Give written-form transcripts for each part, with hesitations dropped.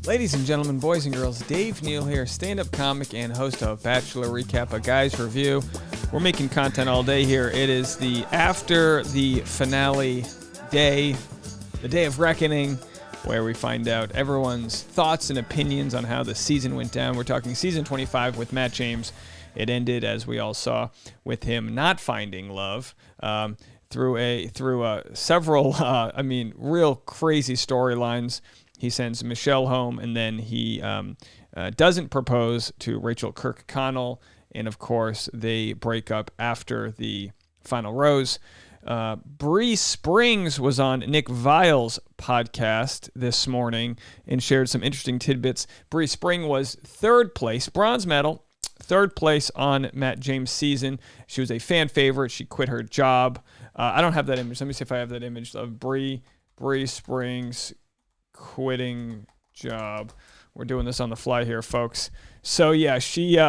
Ladies and gentlemen, boys and girls, Dave Neal here, stand-up comic and host of Bachelor Recap, a guy's review. We're making content all day here. It is the after the finale day, the day of reckoning, where we find out everyone's thoughts and opinions on how the season went down. We're talking season 25 with Matt James. It ended, as we all saw, with him not finding love through several, real crazy storylines. He sends Michelle home, and then he doesn't propose to Rachael Kirkconnell, and of course they break up after the final rose. Bri Springs was on Nick Viall's podcast this morning and shared some interesting tidbits. Bri Springs was third place, bronze medal, third place on Matt James' season. She was a fan favorite. She quit her job. I don't have that image. Let me see if I have that image of Bri Springs quitting job. We're doing this on the fly here, folks. So yeah, she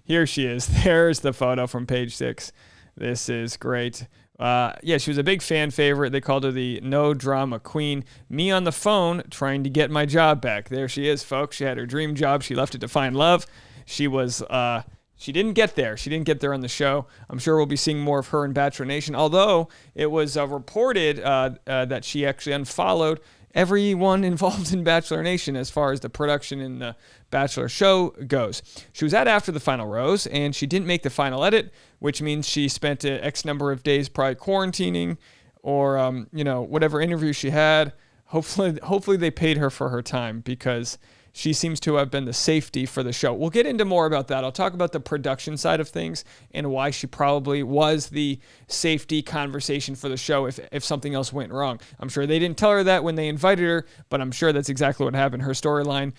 here she is. There's the photo from page 6. This is great. She was a big fan favorite. They called her the no drama queen. Me on the phone trying to get my job back. There she is, folks. She had her dream job. She left it to find love. She didn't get there. She didn't get there on the show. I'm sure we'll be seeing more of her in Bachelor Nation, although it was reported that she actually unfollowed everyone involved in Bachelor Nation as far as the production in the Bachelor show goes. She was at after the final rose, and she didn't make the final edit, which means she spent an X number of days probably quarantining or, whatever interview she had. Hopefully they paid her for her time, because she seems to have been the safety for the show. We'll get into more about that. I'll talk about the production side of things and why she probably was the safety conversation for the show if something else went wrong. I'm sure they didn't tell her that when they invited her, but I'm sure that's exactly what happened. Her storyline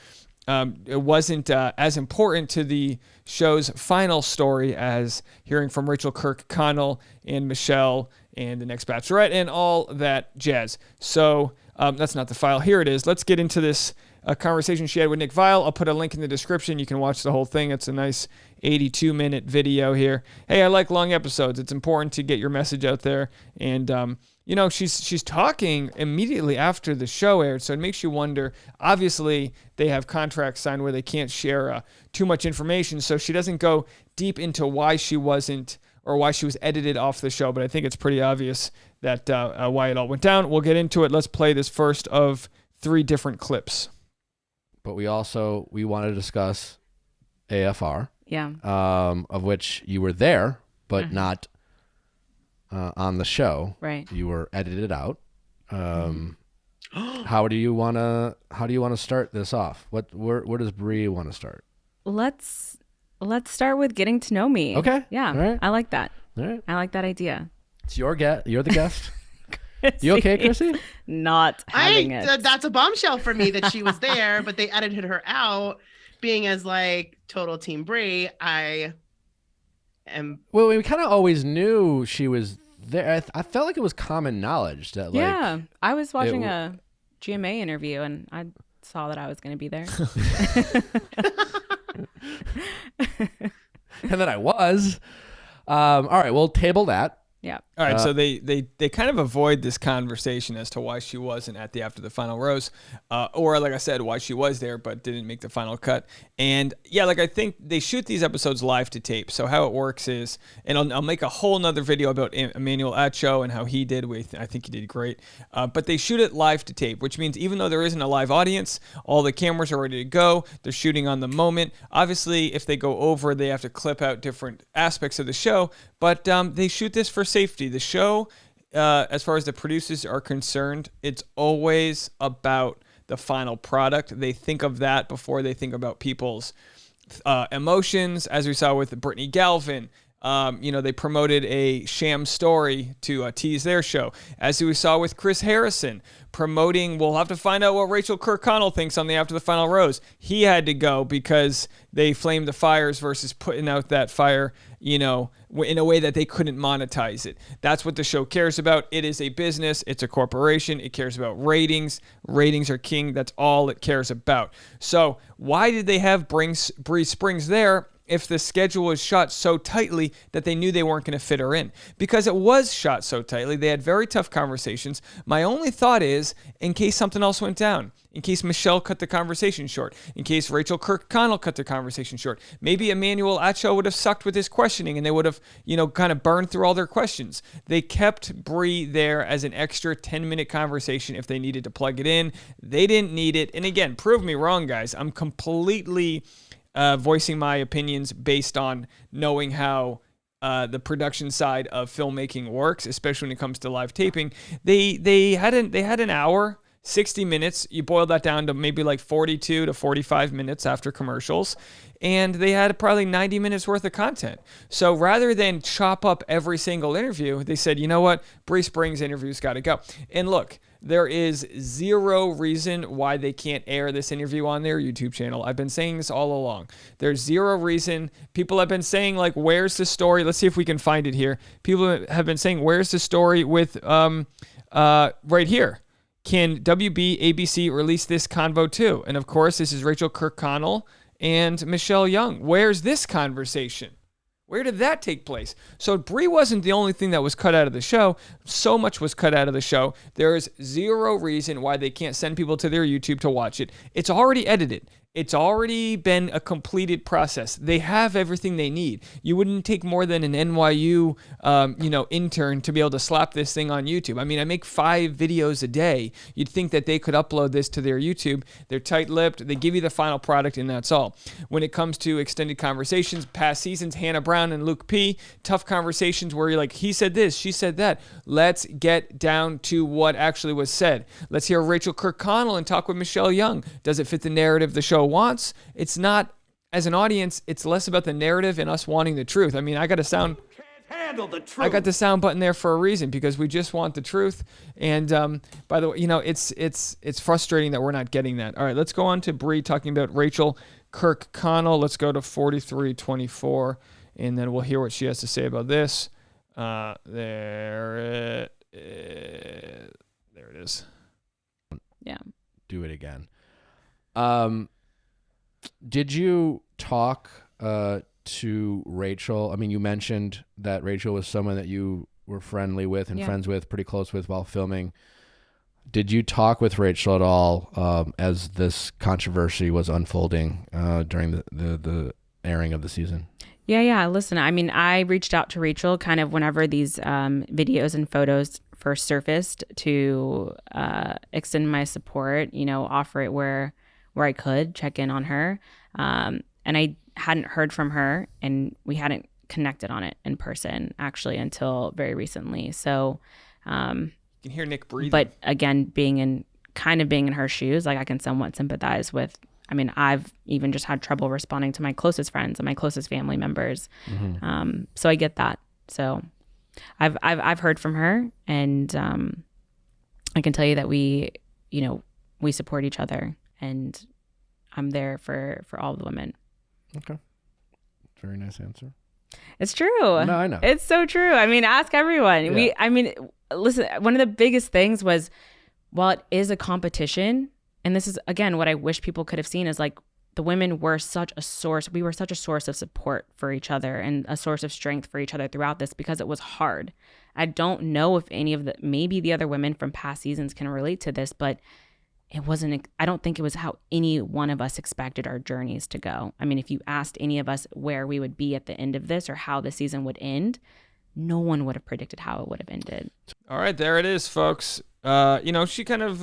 it wasn't as important to the show's final story as hearing from Rachael Kirkconnell and Michelle and the next Bachelorette and all that jazz. So that's not the file. Here it is. Let's get into this conversation she had with Nick Viall. I'll put a link in the description. You can watch the whole thing. It's a nice 82-minute video here. Hey, I like long episodes. It's important to get your message out there. And, she's talking immediately after the show aired, so it makes you wonder. Obviously, they have contracts signed where they can't share too much information, so she doesn't go deep into why she wasn't or why she was edited off the show, but I think it's pretty obvious that why it all went down. We'll get into it. Let's play this first of 3 different clips. But we want to discuss AFR. Yeah. Of which you were there, but not on the show. Right. You were edited out. How do you want to start this off? Where does Bri want to start? Let's start with getting to know me. Okay. Yeah. All right. I like that. All right. I like that idea. It's your guest. You're the guest. You okay, Chrissy? Not having it. That's a bombshell for me that she was there, but they edited her out. Being as like total team Bri, I am. Well, we kind of always knew she was there. I felt like it was common knowledge that Yeah, I was watching a GMA interview and I saw that I was going to be there. And then I was. All right, we'll table that. Yeah. All right, so they kind of avoid this conversation as to why she wasn't at the after the final rose, or like I said, why she was there but didn't make the final cut. And yeah, I think they shoot these episodes live to tape. So how it works is, and I'll make a whole nother video about Emmanuel Acho and how he did. I think he did great. But they shoot it live to tape, which means even though there isn't a live audience, all the cameras are ready to go. They're shooting on the moment. Obviously, if they go over, they have to clip out different aspects of the show. But they shoot this for safety. The show, as far as the producers are concerned, it's always about the final product. They think of that before they think about people's emotions, as we saw with Brittany Galvin. They promoted a sham story to tease their show. As we saw with Chris Harrison, promoting, we'll have to find out what Rachael Kirkconnell thinks on the After the Final Rose. He had to go because they flamed the fires versus putting out that fire, in a way that they couldn't monetize it. That's what the show cares about. It is a business. It's a corporation. It cares about ratings. Ratings are king. That's all it cares about. So why did they have Bri Springs there? if the schedule was shot so tightly that they knew they weren't going to fit her in. Because it was shot so tightly, they had very tough conversations. My only thought is, in case something else went down, in case Michelle cut the conversation short, in case Rachael Kirkconnell cut the conversation short, maybe Emmanuel Acho would have sucked with his questioning and they would have, kind of burned through all their questions. They kept Bri there as an extra 10-minute conversation if they needed to plug it in. They didn't need it. And again, prove me wrong, guys. I'm completely voicing my opinions based on knowing how the production side of filmmaking works, especially when it comes to live taping. They had an hour, 60 minutes. You boil that down to maybe like 42 to 45 minutes after commercials, and they had probably 90 minutes worth of content. So rather than chop up every single interview, they said, you know what, Bri Springs interview's got to go. And look, there is zero reason why they can't air this interview on their YouTube channel. I've been saying this all along. There's zero reason. People have been saying, like, where's the story? Let's see if we can find it here. People have been saying, where's the story with right here? Can WB, ABC release this convo too? And of course, this is Rachael Kirkconnell and Michelle Young. Where's this conversation? Where did that take place? So Bri wasn't the only thing that was cut out of the show. So much was cut out of the show. There is zero reason why they can't send people to their YouTube to watch it. It's already edited. It's already been a completed process. They have everything they need. You wouldn't take more than an NYU, intern to be able to slap this thing on YouTube. I mean, I make 5 videos a day. You'd think that they could upload this to their YouTube. They're tight-lipped. They give you the final product, and that's all. When it comes to extended conversations, past seasons, Hannah Brown and Luke P., tough conversations where you're like, he said this, she said that. Let's get down to what actually was said. Let's hear Rachael Kirkconnell and talk with Michelle Young. Does it fit the narrative the show wants? It's not, as an audience, it's less about the narrative and us wanting the truth. I mean, I got the sound button there for a reason, because we just want the truth. And by the way, it's frustrating that we're not getting that. All right, let's go on to Bri talking about Rachael Kirkconnell. Let's go to 4324, and then we'll hear what she has to say about this. There it is. Yeah. Do it again. Did you talk to Rachael? I mean, you mentioned that Rachael was someone that you were friendly with and friends with, pretty close with while filming. Did you talk with Rachael at all as this controversy was unfolding during the airing of the season? Yeah. Listen, I mean, I reached out to Rachael kind of whenever these videos and photos first surfaced to extend my support, offer it where I could, check in on her. And I hadn't heard from her, and we hadn't connected on it in person actually until very recently. So you can hear Nick breathing. But again, being in her shoes, like I can somewhat sympathize with. I mean, I've even just had trouble responding to my closest friends and my closest family members. Mm-hmm. So I get that. So I've heard from her, and I can tell you that we support each other, and I'm there for all the women. Okay. Very nice answer. It's true. No, I know. It's so true. I mean, ask everyone. Yeah. Listen, one of the biggest things was, while it is a competition, and this is, again, what I wish people could have seen, is like the women were such a source. We were such a source of support for each other and a source of strength for each other throughout this, because it was hard. I don't know if maybe the other women from past seasons can relate to this, but I don't think it was how any one of us expected our journeys to go. I mean, if you asked any of us where we would be at the end of this or how the season would end, no one would have predicted how it would have ended. All right, there it is, folks. She kind of,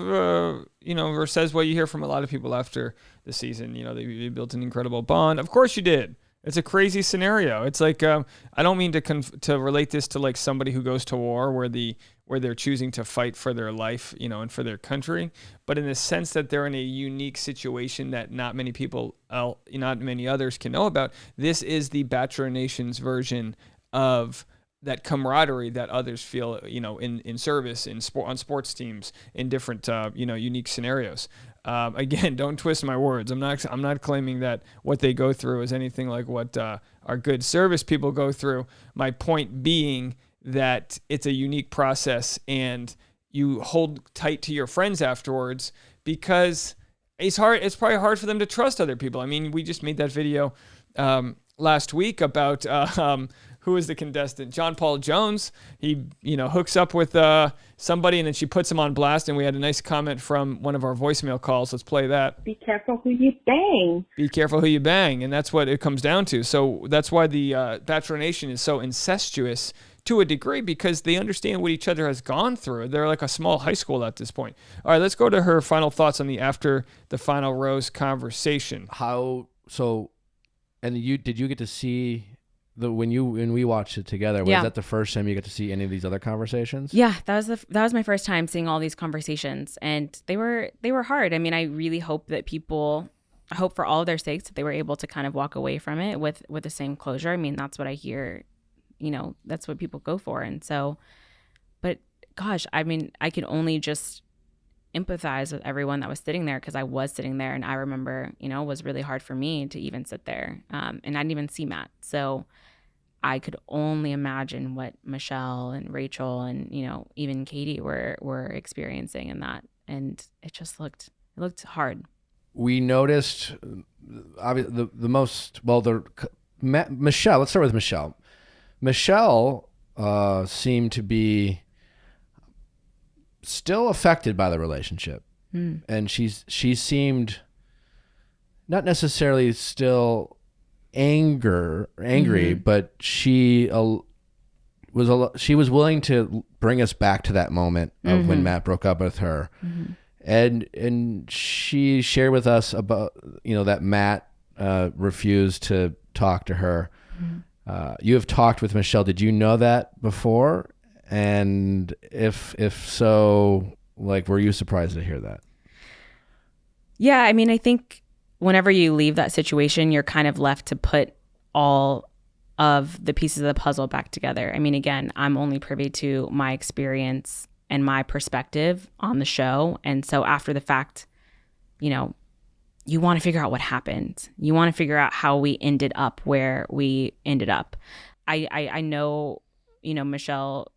says what you hear from a lot of people after the season. They built an incredible bond. Of course you did. It's a crazy scenario. It's like, I don't mean to relate this to like somebody who goes to war where they're choosing to fight for their life, and for their country, but in the sense that they're in a unique situation that not many others can know about. This is the Bachelor Nation's version of that camaraderie that others feel, in service, on sports teams, in different, unique scenarios. Again, don't twist my words. I'm not claiming that what they go through is anything like what our good service people go through. My point being that it's a unique process, and you hold tight to your friends afterwards, because it's hard. It's probably hard for them to trust other people. I mean, we just made that video last week about who is the contestant? John Paul Jones. He, hooks up with somebody and then she puts him on blast. And we had a nice comment from one of our voicemail calls. Let's play that. Be careful who you bang. Be careful who you bang. And that's what it comes down to. So that's why the Bachelor Nation is so incestuous to a degree, because they understand what each other has gone through. They're like a small high school at this point. All right, let's go to her final thoughts on the after the final rose conversation. And did you get to see when we watched it together? Was that the first time you got to see any of these other conversations? Yeah, that was my first time seeing all these conversations, and they were hard. I mean, I really hope that I hope for all of their sakes that they were able to kind of walk away from it with the same closure. I mean, that's what I hear. That's what people go for, and so. But gosh, I mean, I could only just empathize with everyone that was sitting there, because I was sitting there, and I remember, it was really hard for me to even sit there, and I didn't even see Matt, so I could only imagine what Michelle and Rachael and even Katie were experiencing in that, and it looked hard. We noticed Michelle. Let's start with Michelle. Michelle seemed to be still affected by the relationship, and she seemed not necessarily still angry, but she was willing to bring us back to that moment of when Matt broke up with her, and she shared with us about that Matt refused to talk to her. You have talked with Michelle. Did you know that before? And if so, were you surprised to hear that? Yeah, I mean, I think whenever you leave that situation, you're kind of left to put all of the pieces of the puzzle back together. I mean, again, I'm only privy to my experience and my perspective on the show. And so after the fact, you want to figure out what happened. You want to figure out how we ended up where we ended up. I know, Michelle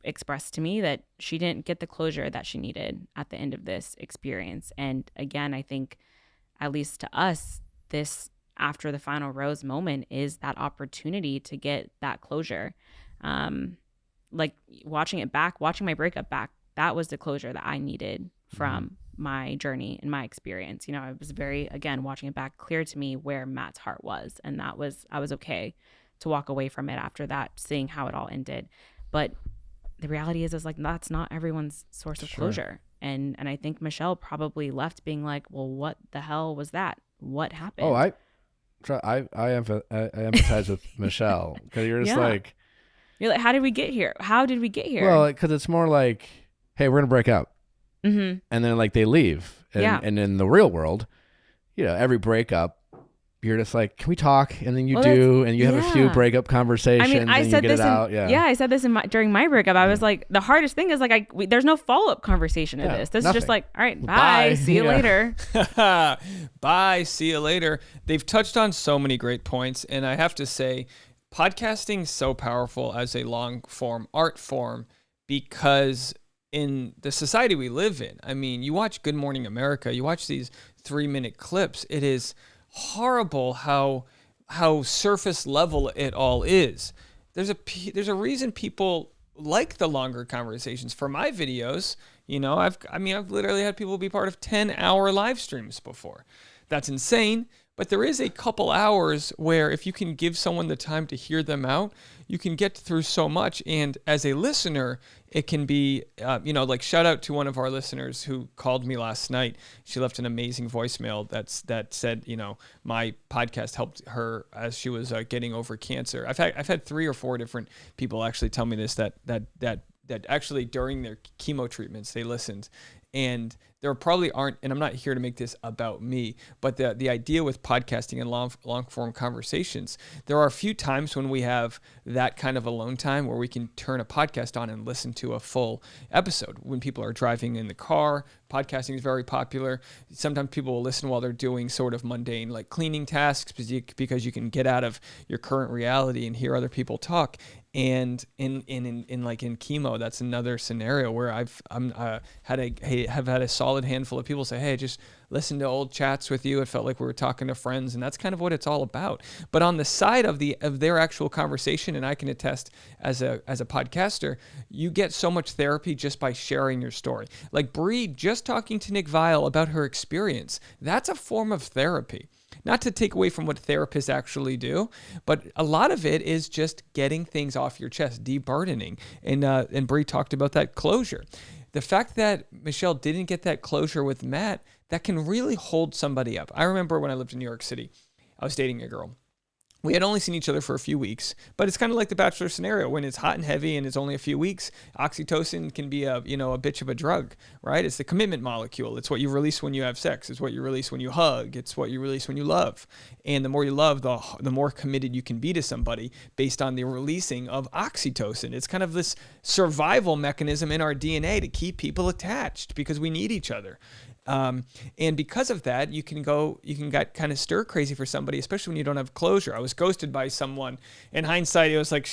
expressed to me that she didn't get the closure that she needed at the end of this experience. And again, I think, at least to us, this after the final rose moment is that opportunity to get that closure. Watching my breakup back, that was the closure that I needed from my journey and my experience. It was very, again, watching it back, clear to me where Matt's heart was. And I was okay to walk away from it after that, seeing how it all ended. But the reality is that's not everyone's source of closure. And I think Michelle probably left being like, well, what the hell was that? What happened? Oh, I empathize with Michelle, because you're just you're like, how did we get here? How did we get here? Well, because it's more like, hey, we're gonna break up, and then they leave, and in the real world, every breakup, you're just like, can we talk? And then you do, and you have a few breakup conversations. I mean, I said this I said this during my breakup. I was like, the hardest thing is there's no follow-up conversation to this. This is just like, all right, bye. See you later. Bye. See you later. They've touched on so many great points. And I have to say, podcasting is so powerful as a long form art form, because in the society we live in, I mean, you watch Good Morning America, you watch these 3-minute clips. It is horrible how surface level it all is. There's a reason people like the longer conversations. For my videos, I've literally had people be part of 10-hour live streams before. That's insane. But there is a couple hours where if you can give someone the time to hear them out, you can get through so much. And as a listener, it can be, shout out to one of our listeners who called me last night. She left an amazing voicemail that said, my podcast helped her as she was getting over cancer. I've had 3 or 4 different people actually tell me this, that actually during their chemo treatments, they listened. And there probably aren't, and I'm not here to make this about me, but the idea with podcasting and long form conversations, there are a few times when we have that kind of alone time where we can turn a podcast on and listen to a full episode. When people are driving in the car, podcasting is very popular. Sometimes people will listen while they're doing sort of mundane, like cleaning tasks, because you can get out of your current reality and hear other people talk. And in like in chemo, that's another scenario where have had a solid handful of people say, hey, just listen to old chats with you. It felt like we were talking to friends, and that's kind of what it's all about. But on the side of their actual conversation, and I can attest as a podcaster, you get so much therapy just by sharing your story. Like Bri just talking to Nick Viall about her experience, that's a form of therapy. Not to take away from what therapists actually do, but a lot of it is just getting things off your chest, deburdening. And Bri talked about that closure. The fact that Michelle didn't get that closure with Matt, that can really hold somebody up. I remember when I lived in New York City, I was dating a girl. We had only seen each other for a few weeks, but it's kind of like the Bachelor scenario. When it's hot and heavy and it's only a few weeks, oxytocin can be a bitch of a drug, right? It's the commitment molecule. It's what you release when you have sex. It's what you release when you hug. It's what you release when you love. And the more you love, the more committed you can be to somebody based on the releasing of oxytocin. It's kind of this survival mechanism in our DNA to keep people attached because we need each other. And because of that, you can get kind of stir crazy for somebody, especially when you don't have closure. I was ghosted by someone. In hindsight, it was like,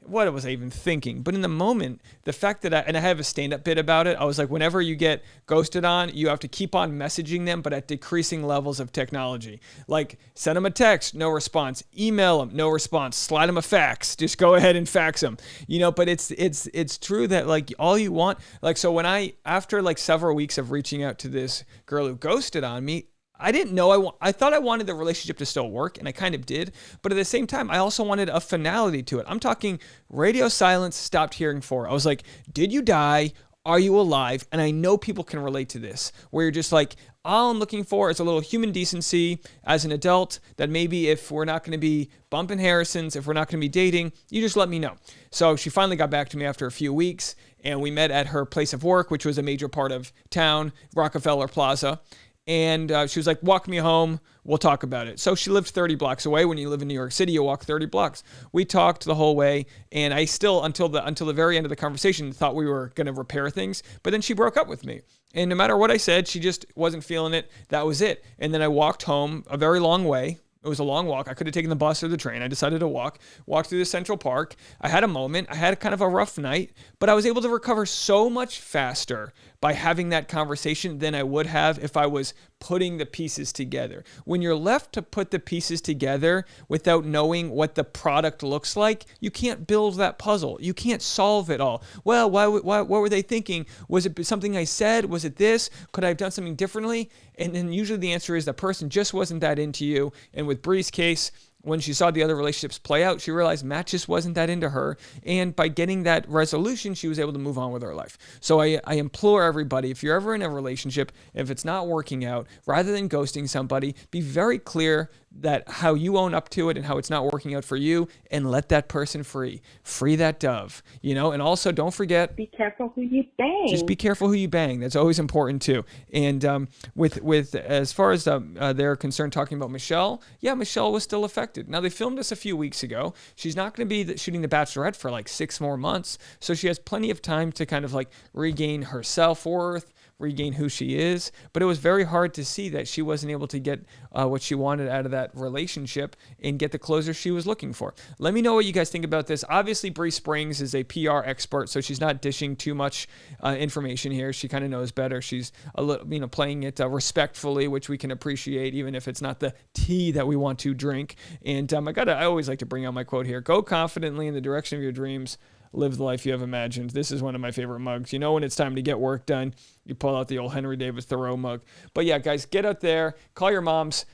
what was I even thinking? But in the moment, the fact that I have a stand-up bit about it, I was like, whenever you get ghosted on, you have to keep on messaging them, but at decreasing levels of technology. Like, send them a text, no response. Email them, no response. Slide them a fax. Just go ahead and fax them. But it's true that, like, all you want, like, so after like several weeks of reaching out to this girl who ghosted on me, I didn't know. I thought I wanted the relationship to still work, and I kind of did. But at the same time, I also wanted a finality to it. I'm talking radio silence, stopped hearing for her. I was like, did you die? Are you alive? And I know people can relate to this, where you're just like, all I'm looking for is a little human decency as an adult, that maybe if we're not going to be bumping Harrisons, if we're not going to be dating, you just let me know. So she finally got back to me after a few weeks, and we met at her place of work, which was a major part of town, Rockefeller Plaza. And she was like, walk me home. We'll talk about it. So she lived 30 blocks away. When you live in New York City, you walk 30 blocks. We talked the whole way. And I still, until the very end of the conversation, thought we were going to repair things. But then she broke up with me. And no matter what I said, she just wasn't feeling it. That was it. And then I walked home a very long way. It was a long walk. I could have taken the bus or the train. I decided to walk through the Central Park. I had a moment. I had kind of a rough night, but I was able to recover so much faster by having that conversation than I would have if I was putting the pieces together. When you're left to put the pieces together without knowing what the product looks like, you can't build that puzzle. You can't solve it all. Well, what were they thinking? Was it something I said? Was it this? Could I have done something differently? And then usually the answer is the person just wasn't that into you. And with Bri's case, when she saw the other relationships play out, she realized Matt just wasn't that into her. And by getting that resolution, she was able to move on with her life. So I implore everybody, if you're ever in a relationship, if it's not working out, rather than ghosting somebody, be very clear that how you own up to it and how it's not working out for you, and let that person free. Free that dove, and also don't forget, be careful who you bang. Just be careful who you bang. That's always important too. And with as far as they're concerned, talking about Michelle, yeah, Michelle was still affected. Now, they filmed this a few weeks ago. She's not going to be shooting The Bachelorette for like 6 more months. So she has plenty of time to kind of like regain her self-worth, regain who she is. But it was very hard to see that she wasn't able to get what she wanted out of that relationship and get the closure she was looking for. Let me know what you guys think about this. Obviously, Bri Springs is a PR expert, so she's not dishing too much information here. She kind of knows better. She's a little, playing it respectfully, which we can appreciate, even if it's not the tea that we want to drink. And I always like to bring out my quote here: "Go confidently in the direction of your dreams. Live the life you have imagined." This is one of my favorite mugs. When it's time to get work done, you pull out the old Henry David Thoreau mug. But yeah, guys, get out there, call your moms,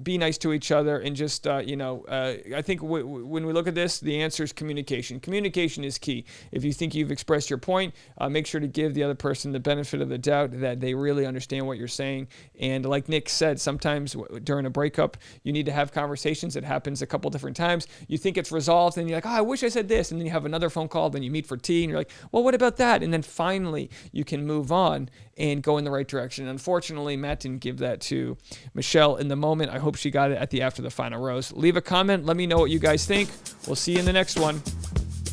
be nice to each other, and just, I think when we look at this, the answer is communication. Communication is key. If you think you've expressed your point, make sure to give the other person the benefit of the doubt that they really understand what you're saying. And like Nick said, sometimes during a breakup, you need to have conversations. It happens a couple different times. You think it's resolved, and you're like, I wish I said this. And then you have another phone call, then you meet for tea, and you're like, well, what about that? And then finally, you can move on and go in the right direction. Unfortunately, Matt didn't give that to Michelle in the moment. I hope she got it after the final rose. Leave a comment. Let me know what you guys think. We'll see you in the next one.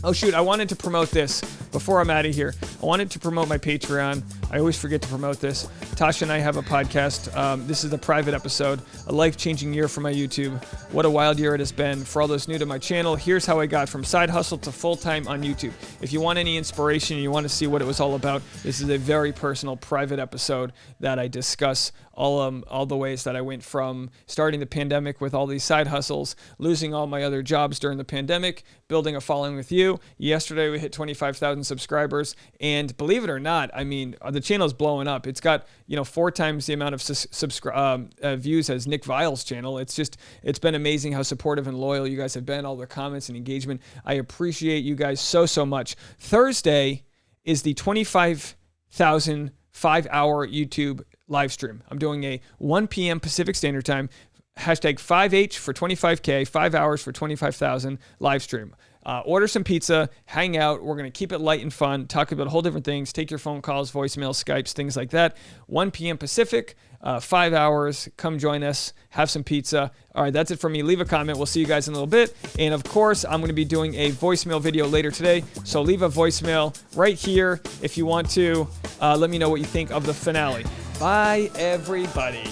Oh, shoot. I wanted to promote this before I'm out of here. I wanted to promote my Patreon. I always forget to promote this. Tasha and I have a podcast. This is the private episode, a life-changing year for my YouTube. What a wild year it has been. For all those new to my channel, here's how I got from side hustle to full-time on YouTube. If you want any inspiration and you want to see what it was all about, this is a very personal, private episode that I discuss all the ways that I went from starting the pandemic with all these side hustles, losing all my other jobs during the pandemic, building a following with you. Yesterday we hit 25,000 subscribers, and believe it or not, I mean, the channel is blowing up. It's got 4 times the amount of views as Nick Viall's channel. It's been amazing how supportive and loyal you guys have been, all the comments and engagement. I appreciate you guys so much. Thursday is the 25,000 5-hour YouTube live stream. I'm doing a 1 p.m. Pacific Standard Time, hashtag 5H for 25K, 5 hours for 25,000 live stream. Order some pizza, hang out. We're going to keep it light and fun, talk about whole different things, take your phone calls, voicemails, Skypes, things like that. 1 p.m. Pacific, 5 hours. Come join us, have some pizza. All right, that's it for me. Leave a comment. We'll see you guys in a little bit. And of course, I'm going to be doing a voicemail video later today. So leave a voicemail right here if you want to. Let me know what you think of the finale. Bye, everybody.